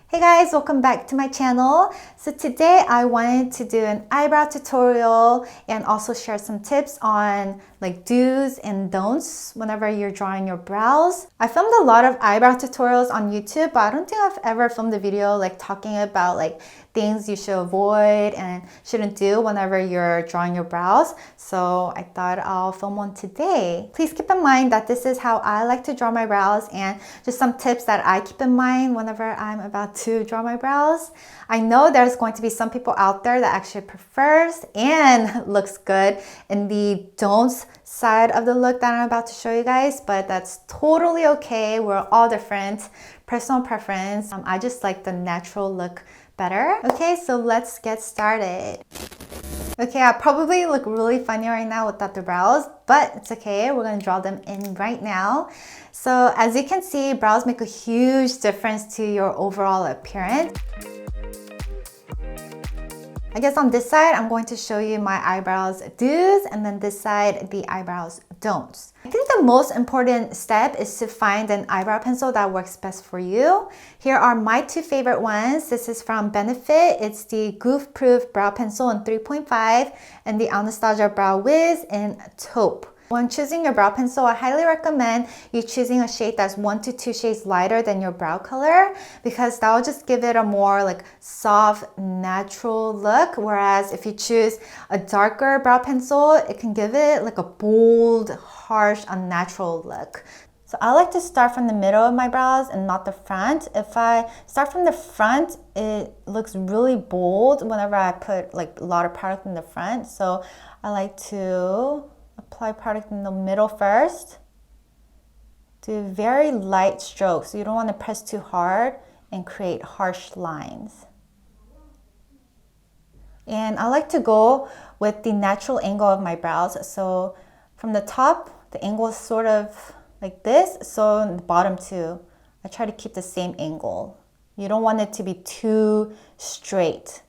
Hey guys, welcome back to my channel. So today I wanted to do an eyebrow tutorial and also share some tips on like do's and don'ts whenever you're drawing your brows. I filmed a lot of eyebrow tutorials on YouTube, but I don't think I've ever filmed a video like talking about like things you should avoid and shouldn't do whenever you're drawing your brows. So I thought I'll film one today. Please keep in mind that this is how I like to draw my brows and just some tips that I keep in mind whenever I'm about to draw my brows. I know there's going to be some people out there that actually prefers and looks good in the don'ts side of the look that I'm about to show you guys, but that's totally okay. We're all different. Personal preference. I just like the natural look better. Okay, so let's get started. Okay, I probably look really funny right now without the brows, but it's okay. We're going to draw them in right now. So as you can see, brows make a huge difference to your overall appearance. I guess on this side, I'm going to show you my eyebrows do's, and then this side, the eyebrows don'ts. I think the most important step is to find an eyebrow pencil that works best for you. Here are my two favorite ones. This is from Benefit. It's the Goof Proof Brow Pencil in 3.5 and the Anastasia Brow Wiz in Taupe. When choosing your brow pencil, I highly recommend you choosing a shade that's 1 to 2 shades lighter than your brow color, because that will just give it a more like soft, natural look. Whereas if you choose a darker brow pencil, it can give it like a bold, harsh, unnatural look. So I like to start from the middle of my brows and not the front. If I start from the front, it looks really bold whenever I put like a lot of product in the front. So I like to apply product in the middle first. Do very light strokes. You don't want to press too hard and create harsh lines. And I like to go with the natural angle of my brows. So from the top, the angle is sort of like this. So in the bottom too, I try to keep the same angle. You don't want it to be too straight.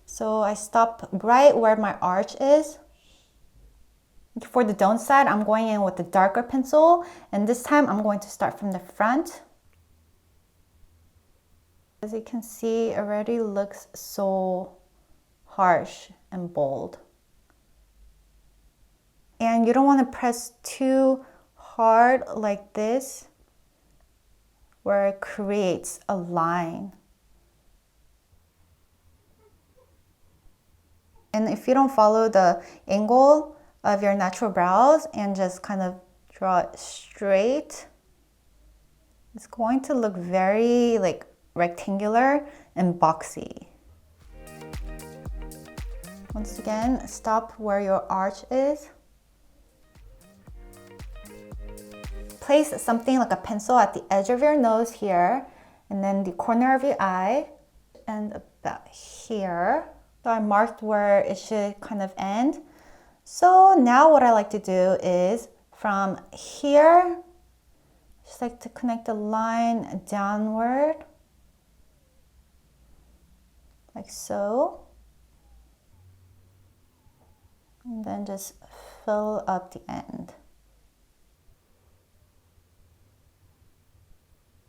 So I stop right where my arch is. For the don't side, I'm going in with the darker pencil, and this time I'm going to start from the front. As you can see, it already looks so harsh and bold. And you don't want to press too hard like this, where it creates a line. And if you don't follow the angle of your natural brows and just kind of draw it straight, it's going to look very like rectangular and boxy. Once again, stop where your arch is. Place something like a pencil at the edge of your nose here, and then the corner of your eye, and about here. So I marked where it should kind of end. So now what I like to do is from here, just like to connect a line downward, like so. And then just fill up the end.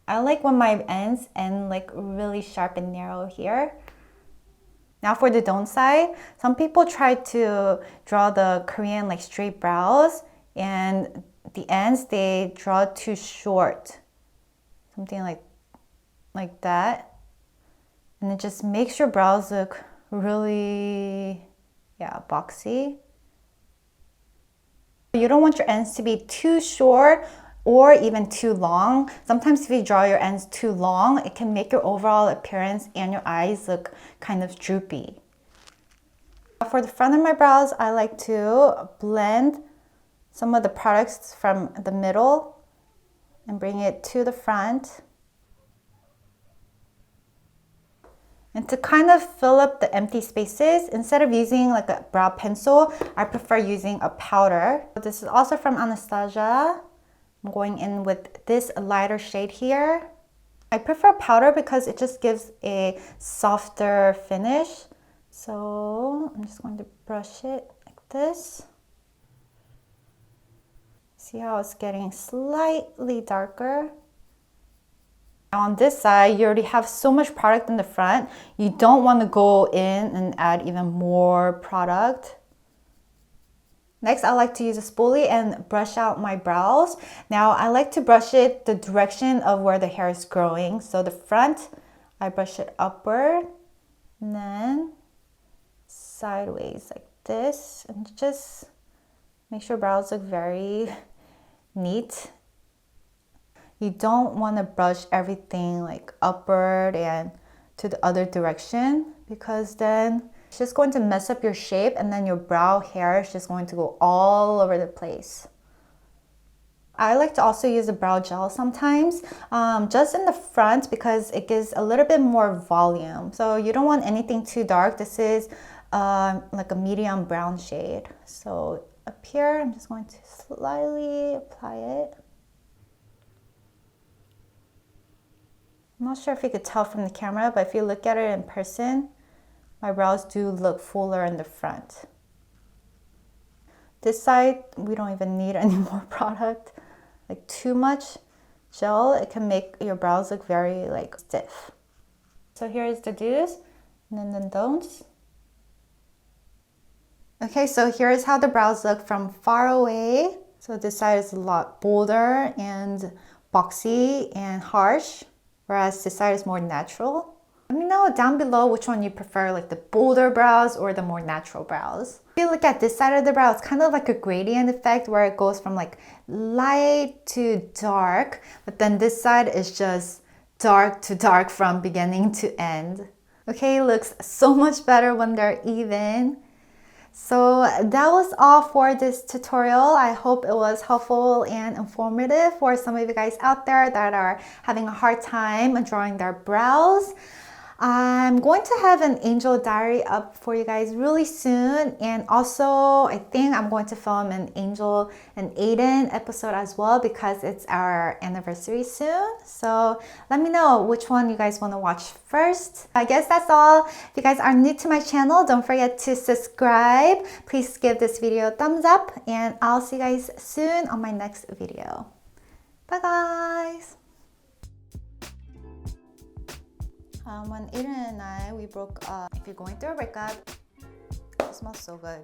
I like when my ends end like really sharp and narrow here. Now for the don't side, some people try to draw the Korean like straight brows, and the ends they draw too short. Something like that. And it just makes your brows look really, boxy. You don't want your ends to be too short or even too long. Sometimes if you draw your ends too long, it can make your overall appearance and your eyes look kind of droopy. For the front of my brows, I like to blend some of the products from the middle and bring it to the front. And to kind of fill up the empty spaces, instead of using like a brow pencil, I prefer using a powder. This is also from Anastasia. I'm going in with this lighter shade here. I prefer powder because it just gives a softer finish. So I'm just going to brush it like this. See how it's getting slightly darker? On this side, you already have so much product in the front. You don't want to go in and add even more product. Next, I like to use a spoolie and brush out my brows. Now, I like to brush it the direction of where the hair is growing. So the front, I brush it upward, and then sideways like this, and just make sure brows look very neat. You don't want to brush everything like upward and to the other direction, because then it's just going to mess up your shape, and then your brow hair is just going to go all over the place. I like to also use a brow gel sometimes, just in the front, because it gives a little bit more volume. So you don't want anything too dark. This is like a medium brown shade. So up here, I'm just going to slightly apply it. I'm not sure if you could tell from the camera, but if you look at it in person, my brows do look fuller in the front. This side, we don't even need any more product. Like too much gel, it can make your brows look very like stiff. So here's the do's and then the don'ts. Okay, so here's how the brows look from far away. So this side is a lot bolder and boxy and harsh, whereas this side is more natural. Let me know down below which one you prefer, like the bolder brows or the more natural brows. If you look at this side of the brow, it's kind of like a gradient effect where it goes from like light to dark, but then this side is just dark to dark from beginning to end. Okay, it looks so much better when they're even. So that was all for this tutorial. I hope it was helpful and informative for some of you guys out there that are having a hard time drawing their brows. I'm going to have an angel diary up for you guys really soon, and also I think I'm going to film an Angel and Aiden episode as well, because it's our anniversary soon. So let me know which one you guys want to watch first. I guess that's all. If you guys are new to my channel, don't forget to subscribe. Please give this video a thumbs up, and I'll see you guys soon on my next video. Bye guys! When Aiden and I, we broke up. If you're going through a breakup, it smells so good.